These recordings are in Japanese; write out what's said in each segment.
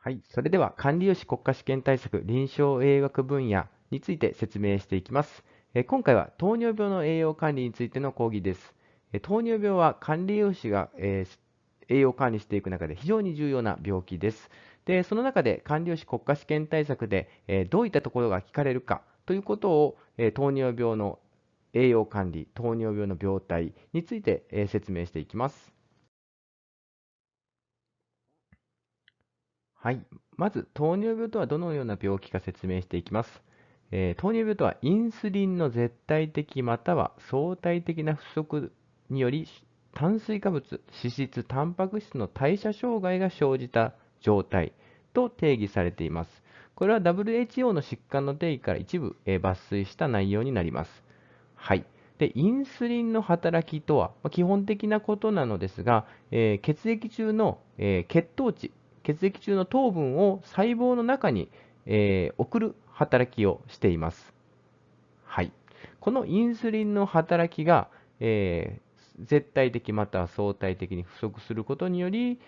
はい、それでは管理栄養士国家試験対策臨床栄養学分野について説明していきます。今回は糖尿病の栄養管理についての講義です。糖尿病は管理栄養士が、栄養管理していく中で非常に重要な病気です。で、その中で管理栄養士国家試験対策で、どういったところが聞かれるかということを、糖尿病の栄養管理、糖尿病の病態について、説明していきます。はい。まず、糖尿病とはどのような病気か説明していきます。糖尿病とは、インスリンの絶対的または相対的な不足により、炭水化物、脂質、タンパク質の代謝障害が生じた状態と定義されています。これは WHO の疾患の定義から一部、抜粋した内容になります。はい。で、インスリンの働きとは、基本的なことなのですが、血液中の、血糖値、血液中の糖分を細胞の中に、送る働きをしています。はい。このインスリンの働きが、絶対的または相対的に不足することにより、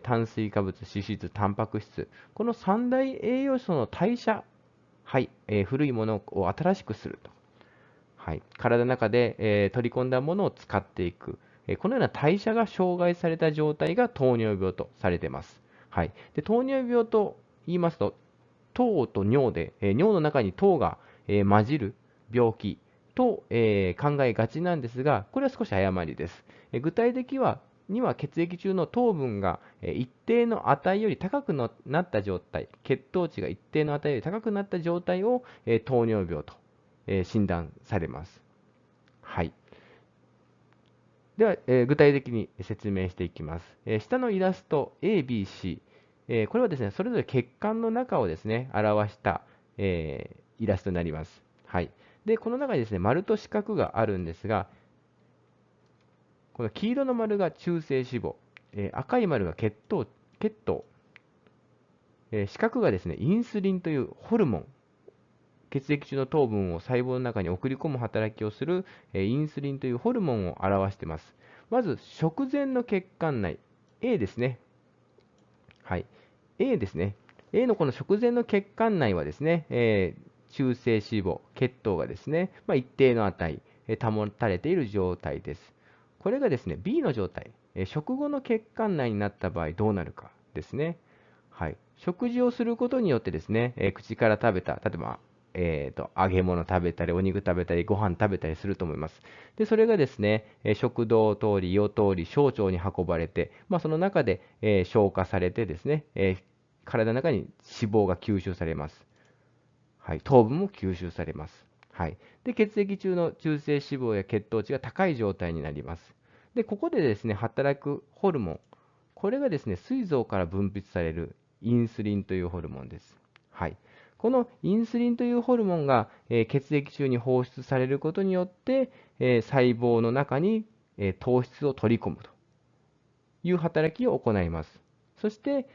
炭水化物、脂質、タンパク質、この三大栄養素の代謝、はい、古いものを新しくすると。はい、体の中で、取り込んだものを使っていく、このような代謝が障害された状態が糖尿病とされています。はい、で糖尿病と言いますと、糖と尿で、尿の中に糖が、混じる病気と、考えがちなんですが、これは少し誤りです。具体的には血液中の糖分が一定の値より高くなった状態、血糖値が一定の値より高くなった状態を糖尿病と診断されます。はい。では、具体的に説明していきます。下のイラスト A、B、C、これはですね、それぞれ血管の中をですね、表した、イラストになります。はい。で、この中にですね、丸と四角があるんですが、この黄色の丸が中性脂肪、赤い丸が血糖、四角がですね、インスリンというホルモン、血液中の糖分を細胞の中に送り込む働きをするインスリンというホルモンを表しています。まず、食前の血管内、A ですね。はい。A ですね。A のこの食前の血管内はですね、中性脂肪、血糖がですね、一定の値、保たれている状態です。これがですね、B の状態、食後の血管内になった場合どうなるかですね。はい。食事をすることによってですね、口から食べた、例えば、揚げ物食べたり、お肉食べたり、ご飯食べたりすると思います。で、それがですね、食道を通り、胃を通り、小腸に運ばれて、その中で、消化されてですね、体の中に脂肪が吸収されます。はい。糖分も吸収されます。はい。で、血液中の中性脂肪や血糖値が高い状態になります。で、ここでですね、働くホルモン、これがですね、膵臓から分泌されるインスリンというホルモンです。はい。このインスリンというホルモンが、血液中に放出されることによって、細胞の中に、糖質を取り込むという働きを行います。そして、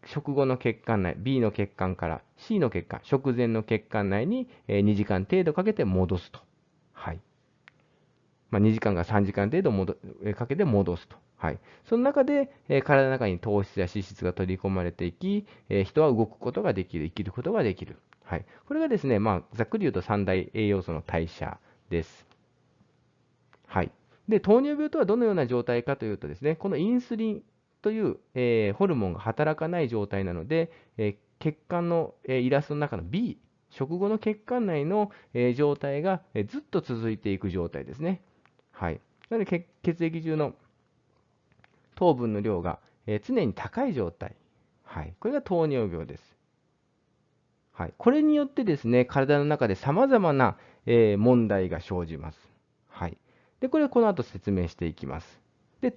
食後の血管内、B の血管から C の血管、食前の血管内に2時間程度かけて戻すと。はい。2時間から3時間程度かけて戻すと。はい。その中で、体の中に糖質や脂質が取り込まれていき、人は動くことができる、生きることができる。はい。これがですね、ざっくり言うと三大栄養素の代謝です。はい。で、糖尿病とはどのような状態かというとですね、このインスリンという、ホルモンが働かない状態なので、血管の、イラストの中の B、食後の血管内の、状態が、ずっと続いていく状態ですね。はい。なので、血液中の糖分の量が、常に高い状態。はい。これが糖尿病です。はい。これによってですね、体の中で様々な、問題が生じます。はい。で、これをこの後説明していきます。で、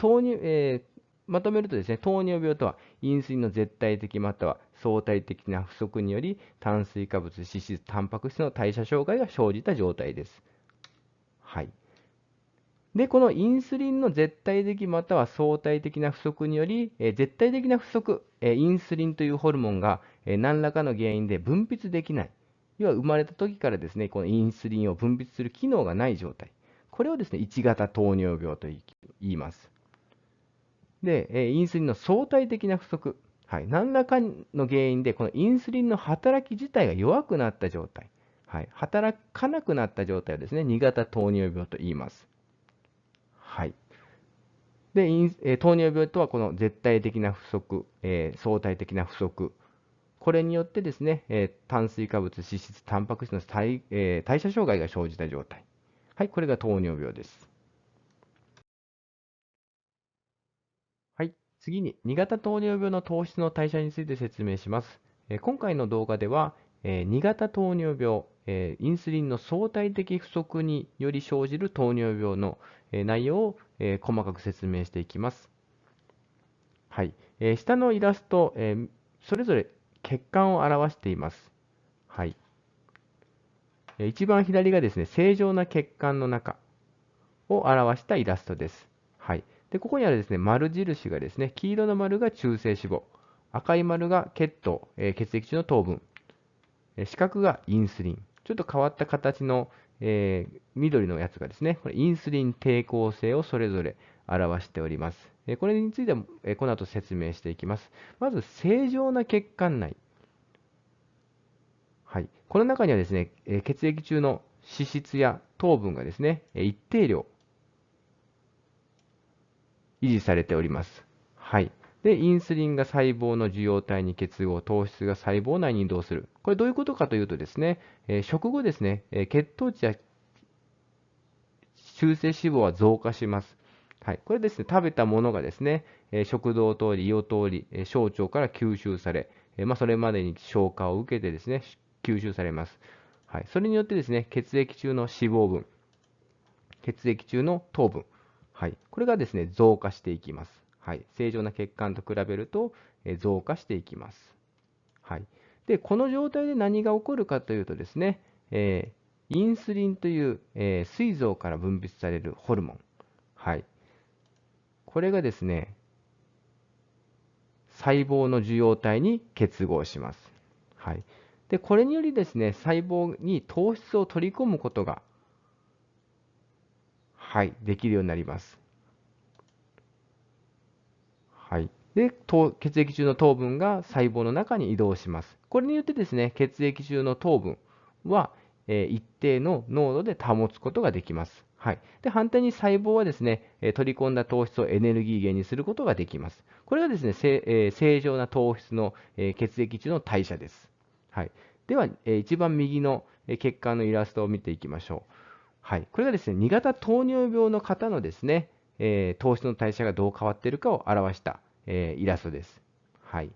まとめるとですね、糖尿病とは、インスリンの絶対的または相対的な不足により、炭水化物、脂質、タンパク質の代謝障害が生じた状態です。はい。で、このインスリンの絶対的または相対的な不足により、絶対的な不足、インスリンというホルモンが、何らかの原因で分泌できない。要は生まれた時からですね、このインスリンを分泌する機能がない状態。これをですね、1型糖尿病と言います。で、インスリンの相対的な不足。はい、何らかの原因で、このインスリンの働き自体が弱くなった状態、はい、働かなくなった状態をですね、2型糖尿病と言います。はい。で、糖尿病とは、この絶対的な不足、相対的な不足、これによってですね、炭水化物、脂質、タンパク質の代謝障害が生じた状態。はい、これが糖尿病です。はい、次に2型糖尿病の糖質の代謝について説明します。今回の動画では、2型糖尿病、インスリンの相対的不足により生じる糖尿病の内容を細かく説明していきます。はい、下のイラスト、それぞれ血管を表しています。はい、一番左がですね、正常な血管の中を表したイラストです。はい。で、ここにあるですね、丸印がですね、黄色の丸が中性脂肪、赤い丸が血糖、血液中の糖分、四角がインスリン。ちょっと変わった形の、緑のやつがですね、これインスリン抵抗性をそれぞれ表しております。これについても、この後説明していきます。まず、正常な血管内。はい。この中にはですね、血液中の脂質や糖分がですね、一定量維持されております。はい。で、インスリンが細胞の受容体に結合、糖質が細胞内に移動する。これどういうことかというとですね、食後ですね、血糖値や中性脂肪は増加します。はい、これですね、食べたものがですね、食道を通り、胃を通り、小腸から吸収され、それまでに消化を受けてですね、吸収されます。はい、それによってですね、血液中の脂肪分、血液中の糖分、はい、これがですね、増加していきます。はい、正常な血管と比べると、増加していきます。はい、で、この状態で何が起こるかというとですね、インスリンという、膵臓から分泌されるホルモン、はい、これがですね、細胞の受容体に結合します。はい、で、これによりですね、細胞に糖質を取り込むことが、はい、できるようになります。はい。で、血液中の糖分が細胞の中に移動します。これによってですね、血液中の糖分は、一定の濃度で保つことができます。はい。で、反対に細胞はですね、取り込んだ糖質をエネルギー源にすることができます。これがですね、正常な糖質の、血液中の代謝です。はい。では、一番右の血管のイラストを見ていきましょう。はい。これがですね、2型糖尿病の方のですね、糖質の代謝がどう変わっているかを表した、イラストです。はい。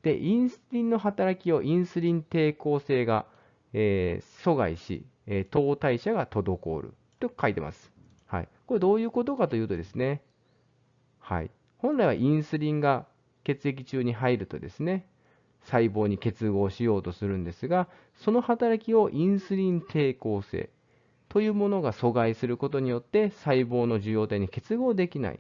で、インスリンの働きをインスリン抵抗性が、阻害し、糖代謝が滞ると書いてます。はい。これどういうことかというとですね、はい。本来はインスリンが血液中に入るとですね、細胞に結合しようとするんですが、その働きをインスリン抵抗性というものが阻害することによって細胞の受容体に結合できない。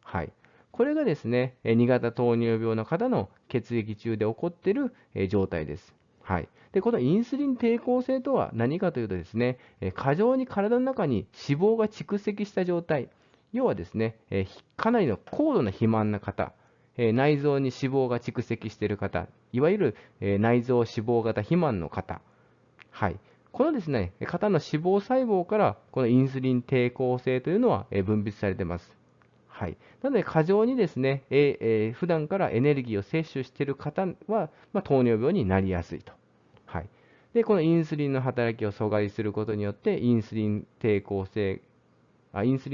はい。これがですね、2型糖尿病の方の血液中で起こっている状態です。はい。で、このインスリン抵抗性とは何かというとですね、過剰に体の中に脂肪が蓄積した状態。要はですね、かなりの高度な肥満な方、内臓に脂肪が蓄積している方、いわゆる内臓脂肪型肥満の方、はい。このですね、型の脂肪細胞からこのインスリン抵抗性というのは分泌されています。はい。なので、過剰にですね、普段からエネルギーを摂取している方は、糖尿病になりやすいと。はい。で、このインスリンの働きを阻害することによって、インスリン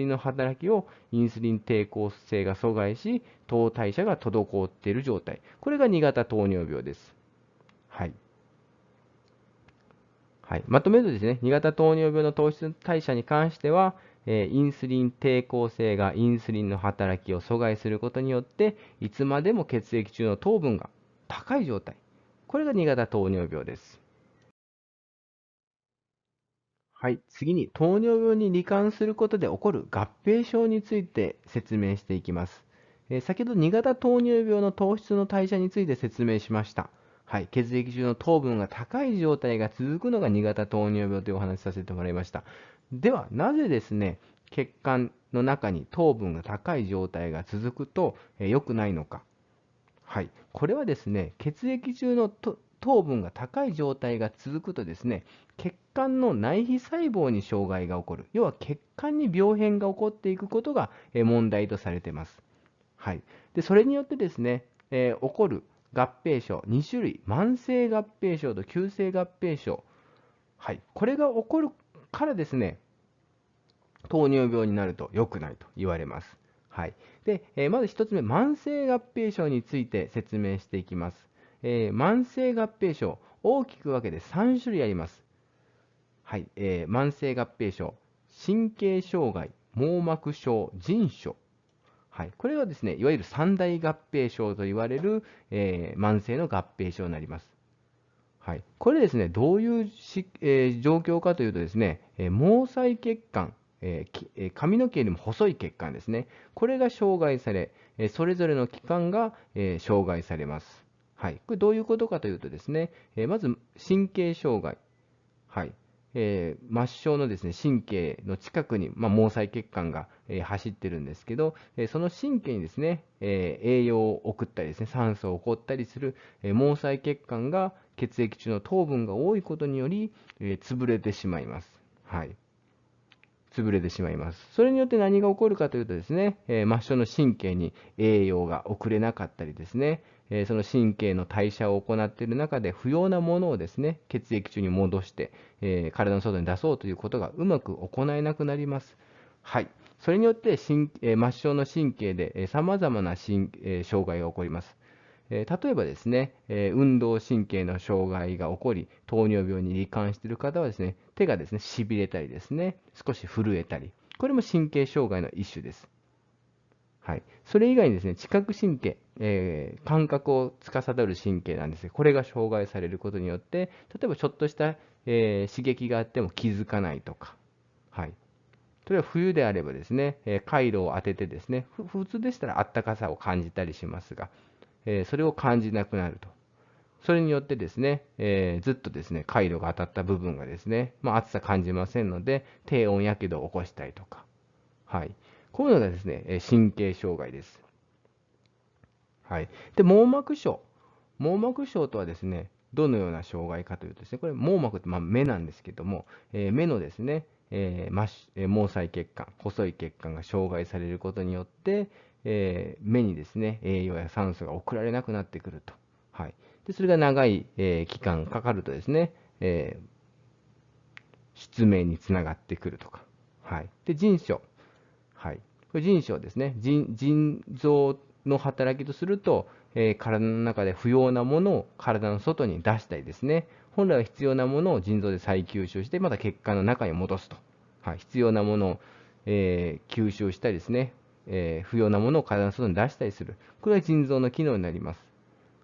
の働きをインスリン抵抗性が阻害し、糖代謝が滞っている状態。これが2型糖尿病です。はい。はい、まとめるとですね、2型糖尿病の糖質代謝に関しては、インスリン抵抗性がインスリンの働きを阻害することによって、いつまでも血液中の糖分が高い状態。これが2型糖尿病です。はい、次に糖尿病に罹患することで起こる合併症について説明していきます。先ほど2型糖尿病の糖質の代謝について説明しました。はい、血液中の糖分が高い状態が続くのが2型糖尿病というお話しさせてもらいました。では、なぜですね、血管の中に糖分が高い状態が続くと良くないのか。はい、これはですね、血液中の糖分が高い状態が続くとですね、血管の内皮細胞に障害が起こる、要は血管に病変が起こっていくことが問題とされています。はい、でそれによってですね、起こる合併症2種類、慢性合併症と急性合併症、はい、これが起こるからですね、糖尿病になると良くないと言われます。はい。で、まず1つ目、慢性合併症について説明していきます。慢性合併症、大きく分けて3種類あります。はい。慢性合併症、神経障害、網膜症、腎症。はい。これはですね、いわゆる三大合併症と言われる、慢性の合併症になります。はい、これですね、どういう状況かというとですね、毛細血管、髪の毛よりも細い血管ですね、これが障害され、それぞれの器官が、障害されます。はい、これどういうことかというとですね、まず神経障害、はい、末梢のですね神経の近くに、毛細血管が、走ってるんですけど、その神経にですね、栄養を送ったりですね、酸素を送ったりする、毛細血管が血液中の糖分が多いことにより、潰れてしまいます。はい。潰れてしまいます。それによって何が起こるかというとですね、末梢の神経に栄養が送れなかったりですね、その神経の代謝を行っている中で不要なものをですね、血液中に戻して、体の外に出そうということがうまく行えなくなります。はい。それによって末梢の神経でさまざまな障害が起こります。例えばですね、運動神経の障害が起こり、糖尿病に罹患している方はですね、手がですね、しびれたりですね、少し震えたり、これも神経障害の一種です。はい、それ以外にですね、知覚神経、感覚を司る神経なんですが、これが障害されることによって、例えばちょっとした、刺激があっても気づかないとか、はい、例えば冬であればですね、カイロを当ててですね、普通でしたらあったかさを感じたりしますが、それを感じなくなると。それによってですね、ずっとですね、回路が当たった部分がですね、暑さ感じませんので、低温やけどを起こしたりとか、はい。こういうのがですね、神経障害です。はい。で、網膜症。網膜症とはですね、どのような障害かというとですね、これ網膜って目なんですけども、目のですね、毛細血管、細い血管が障害されることによって、目にですね、栄養や酸素が送られなくなってくると。はい。で、それが長い、期間かかるとですね、失明につながってくるとか。はい。で、腎症。はい。これ腎症ですね。腎臓の働きとすると、体の中で不要なものを体の外に出したりですね、本来は必要なものを腎臓で再吸収して、また血管の中に戻すと。はい、必要なものを、吸収したりですね、不要なものを体の外に出したりする。これが腎臓の機能になります。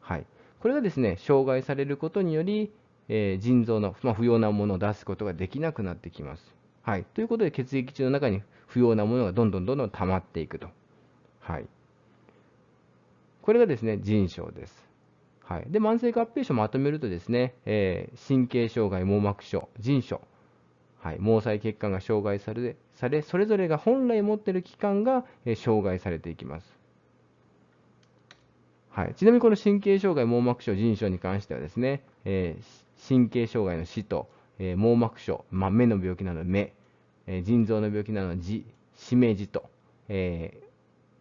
はい。これがですね、障害されることにより、腎臓の、不要なものを出すことができなくなってきます。はい。ということで、血液中の中に不要なものがどんどん溜まっていくと。はい。これがですね、腎症です。はい。で、慢性合併症をまとめるとですね、神経障害、網膜症、腎症、はい、毛細血管が障害され、それぞれが本来持っている器官が、障害されていきます。はい、ちなみにこの神経障害、網膜症、腎症に関してはですね、神経障害の死と、網膜症、目の病気なので目、腎臓の病気なのでしめじと、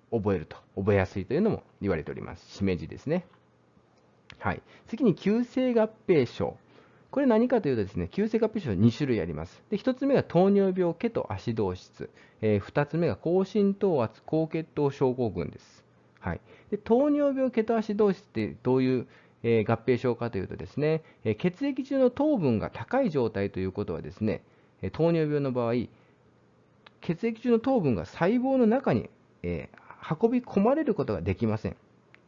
覚えやすいというのも言われております。しめじですね。はい、次に急性合併症。これ何かというとですね、急性合併症は2種類あります。で、1つ目が糖尿病ケトアシドーシス、2つ目が高浸透圧高血糖症候群です。はい、で糖尿病ケトアシドーシスってどういう、合併症かというとですね、血液中の糖分が高い状態ということはですね、糖尿病の場合、血液中の糖分が細胞の中に、運び込まれることができません。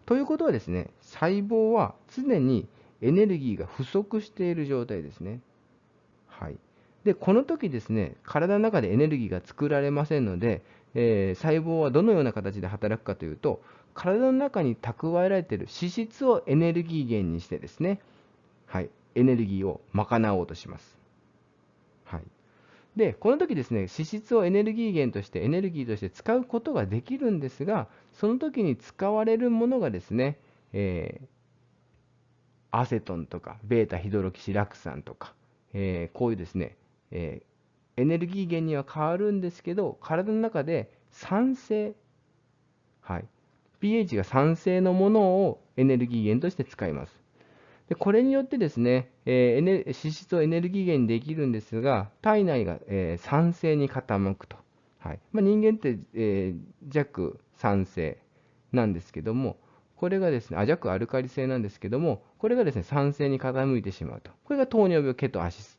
ということはですね、細胞は常にエネルギーが不足している状態ですね。はい。で、この時ですね、体の中でエネルギーが作られませんので、細胞はどのような形で働くかというと、体の中に蓄えられている脂質をエネルギー源にしてですね、はい、エネルギーを賄おうとします。はい。で、この時ですね、脂質をエネルギー源として、エネルギーとして使うことができるんですが、その時に使われるものがですね、アセトンとか、ベータヒドロキシラク酸とか、こういうですね、エネルギー源には変わるんですけど、体の中で酸性、はい、pH が酸性のものをエネルギー源として使います。でこれによってですね、脂質をエネルギー源にできるんですが、体内が、酸性に傾くと。はい人間って、弱酸性なんですけども、これがですね、弱アルカリ性なんですけども、これがですね、酸性に傾いてしまうと。これが糖尿病ケトアシ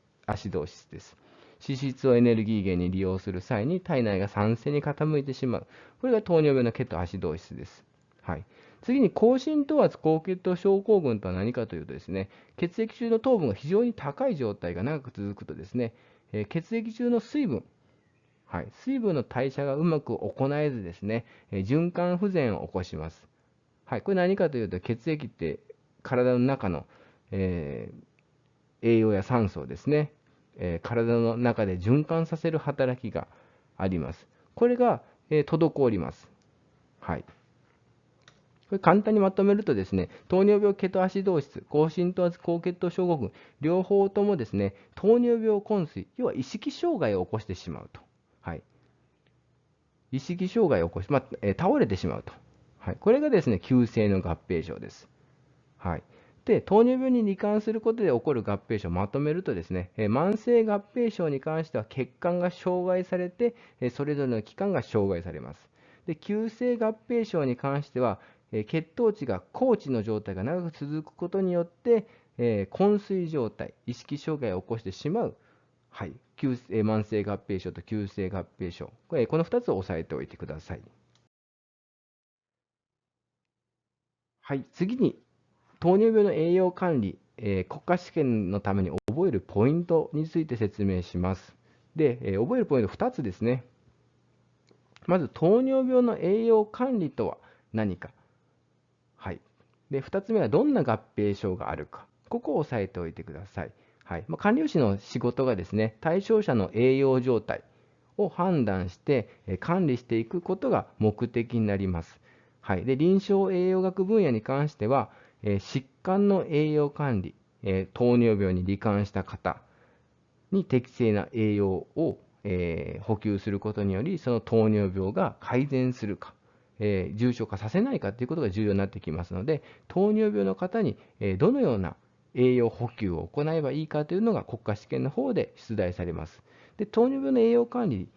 ドーシスです。脂質をエネルギー源に利用する際に体内が酸性に傾いてしまう。これが糖尿病のケトアシドーシスです。はい、次に高浸透圧高血糖症候群とは何かというとですね、血液中の糖分が非常に高い状態が長く続くとですね、血液中の水分、水分の代謝がうまく行えずですね、循環不全を起こします。これ何かというと、血液って体の中の、栄養や酸素をですね、体の中で循環させる働きがあります。これが、滞ります。これ簡単にまとめるとですね、糖尿病ケトアシドーシス、高浸透圧高血糖症候群、両方ともですね、糖尿病昏睡、要は意識障害を起こしてしまうと。意識障害を起こし、倒れてしまうと。これがですね、急性の合併症です。で、糖尿病に罹患することで起こる合併症をまとめるとですね、慢性合併症に関しては血管が障害されて、それぞれの器官が障害されます。で、急性合併症に関しては、血糖値が高値の状態が長く続くことによって、昏睡状態、意識障害を起こしてしまう、慢性合併症と急性合併症、この2つを押さえておいてください。次に糖尿病の栄養管理、国家試験のために覚えるポイントについて説明します。で、覚えるポイント2つですね。まず、糖尿病の栄養管理とは何か。で、2つ目はどんな合併症があるか。ここを押さえておいてください。管理士の仕事がですね、対象者の栄養状態を判断して管理していくことが目的になります。で、臨床栄養学分野に関しては、疾患の栄養管理、糖尿病に罹患した方に適正な栄養を、補給することにより、その糖尿病が改善するか、重症化させないかということが重要になってきますので、糖尿病の方に、どのような栄養補給を行えばいいかというのが国家試験の方で出題されます。で、糖尿病の栄養管理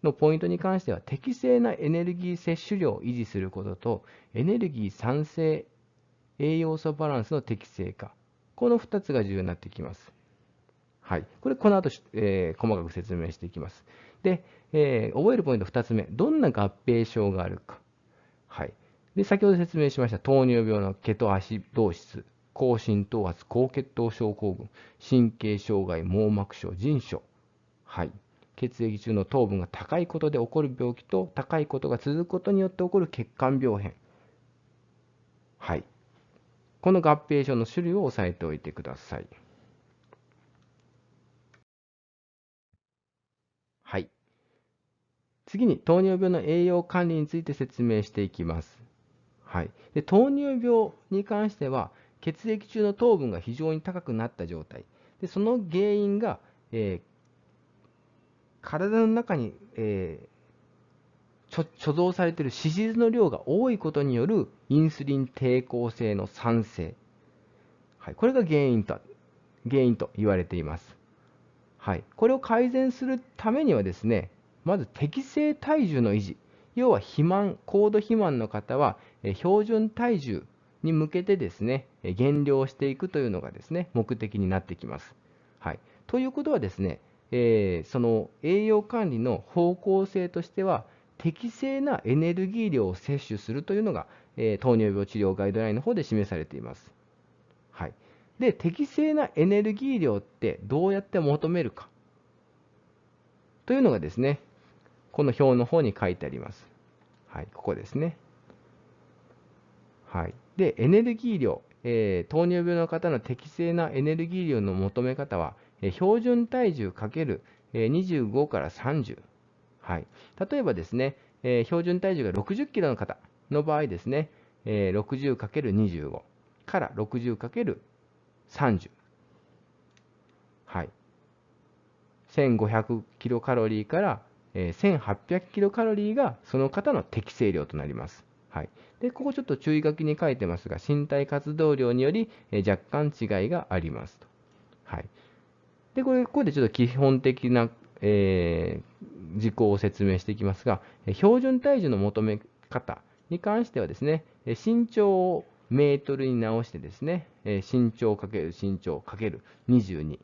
のポイントに関しては、適正なエネルギー摂取量を維持することと、エネルギー産生栄養素バランスの適正化、この2つが重要になってきます。これ、この後、細かく説明していきます。で、覚えるポイント2つ目、どんな合併症があるか。で、先ほど説明しました糖尿病のケトアシドーシス、高浸透圧高血糖症候群、神経障害、網膜症、腎症。血液中の糖分が高いことで起こる病気と、高いことが続くことによって起こる血管病変。この合併症の種類を押さえておいてください。次に糖尿病の栄養管理について説明していきます。で糖尿病に関しては、血液中の糖分が非常に高くなった状態。でその原因が、体の中に、貯蔵されている脂質の量が多いことによるインスリン抵抗性の産生。これが原因と言われています。これを改善するためにはですね、まず適正体重の維持。要は肥満、高度肥満の方は標準体重に向けてですね、減量していくというのがですね、目的になってきます。ということはですね、その栄養管理の方向性としては、適正なエネルギー量を摂取するというのが、糖尿病治療ガイドラインの方で示されています。で、適正なエネルギー量ってどうやって求めるかというのがですね、この表の方に書いてあります。ここですね。で、エネルギー量、糖尿病の方の適正なエネルギー量の求め方は、標準体重 ×25 から30。例えばですね、標準体重が60キロの方の場合ですね、60×25 から 60×30。はい。1500キロカロリーから、1800キロカロリーがその方の適正量となります。はい。で、ここちょっと注意書きに書いてますが、身体活動量により、若干違いがありますと。はい。で、ここでちょっと基本的な、事項を説明していきますが、標準体重の求め方に関してはですね、身長をメートルに直してですね、身長×身長 ×22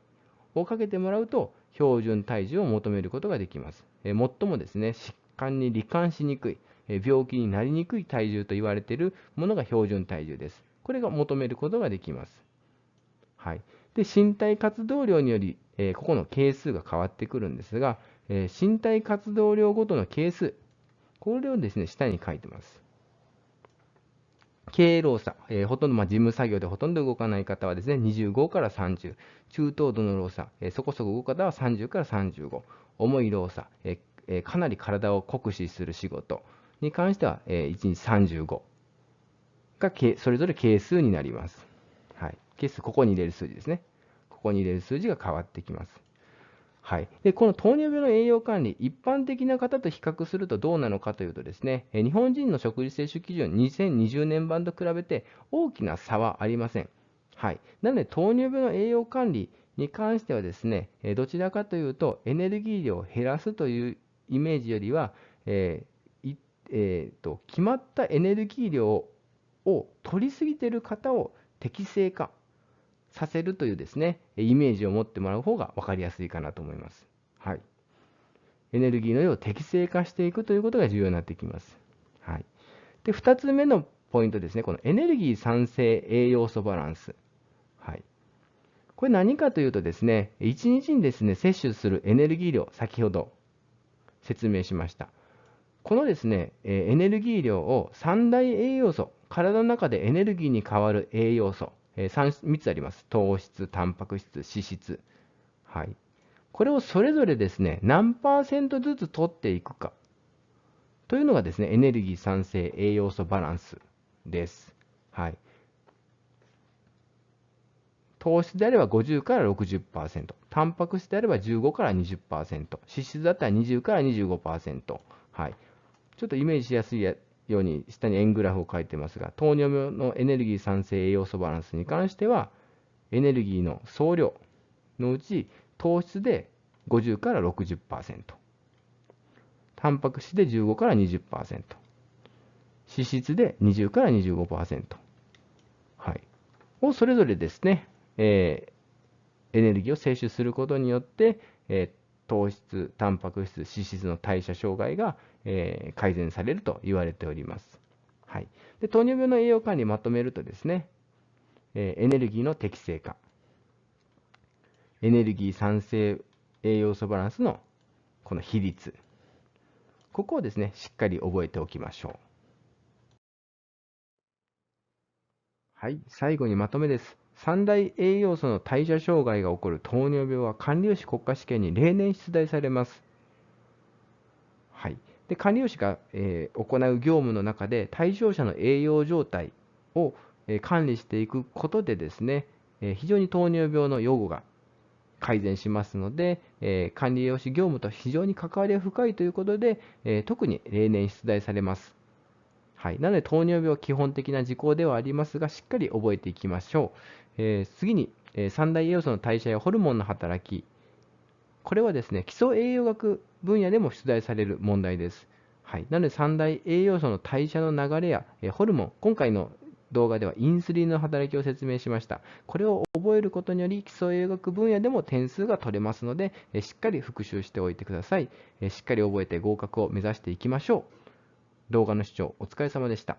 をかけてもらうと、標準体重を求めることができます。最もですね、疾患に罹患しにくい、病気になりにくい体重と言われているものが標準体重です。これが求めることができます。はい。で、身体活動量により、ここの係数が変わってくるんですが、身体活動量ごとの係数、これをですね、下に書いてます。軽労作、ほとんど事務作業でほとんど動かない方はですね、25から30、中等度の労作、そこそこ動く方は30から35、重い労作、かなり体を酷使する仕事に関しては、1日35がそれぞれ係数になります。はい。係数、ここに入れる数字ですね。ここに入れる数字が変わってきます。はい、でこの糖尿病の栄養管理、一般的な方と比較するとどうなのかというとですね、日本人の食事摂取基準、2020年版と比べて大きな差はありません。はい、なので、糖尿病の栄養管理に関してはですね、どちらかというと、エネルギー量を減らすというイメージよりは、決まったエネルギー量を取りすぎている方を適正化させるというですね、イメージを持ってもらう方が分かりやすいかなと思います。はい。エネルギーの量を適正化していくということが重要になってきます。はい。で、2つ目のポイントですね、このエネルギー産生栄養素バランス。はい。これ何かというとですね、1日にですね、摂取するエネルギー量、先ほど説明しました。このですね、エネルギー量を3大栄養素、体の中でエネルギーに変わる栄養素、3つあります。糖質、タンパク質、脂質。はい。これをそれぞれですね、何%ずつ取っていくかというのがですね、エネルギー産生栄養素バランスです。はい。糖質であれば50から60%、タンパク質であれば15から20%、脂質だったら20から25%。はい。ちょっとイメージしやすいように下に円グラフを書いてますが、糖尿病のエネルギー産生栄養素バランスに関しては、エネルギーの総量のうち糖質で50から60%、タンパク質で15から20%、脂質で20から25%、はい、をそれぞれですね、エネルギーを摂取することによって、糖質、タンパク質、脂質の代謝障害が、改善されると言われております。はい、で糖尿病の栄養管理をまとめるとですね、エネルギーの適正化、エネルギー産生栄養素バランスのこの比率、ここをですね、しっかり覚えておきましょう。はい、最後にまとめです。三大栄養素の代謝障害が起こる糖尿病は管理栄養士国家試験に例年出題されます。はい、で管理栄養士が、行う業務の中で対象者の栄養状態を、管理していくことでですね、非常に糖尿病の予後が改善しますので、管理栄養士業務と非常に関わりが深いということで、特に例年出題されます。はい、なので糖尿病は基本的な事項ではありますが、しっかり覚えていきましょう。次に、三大栄養素の代謝やホルモンの働き。これはですね、基礎栄養学分野でも出題される問題です。はい、なので三大栄養素の代謝の流れや、ホルモン、今回の動画ではインスリンの働きを説明しました。これを覚えることにより基礎栄養学分野でも点数が取れますので、しっかり復習しておいてください。しっかり覚えて合格を目指していきましょう。動画の視聴お疲れ様でした。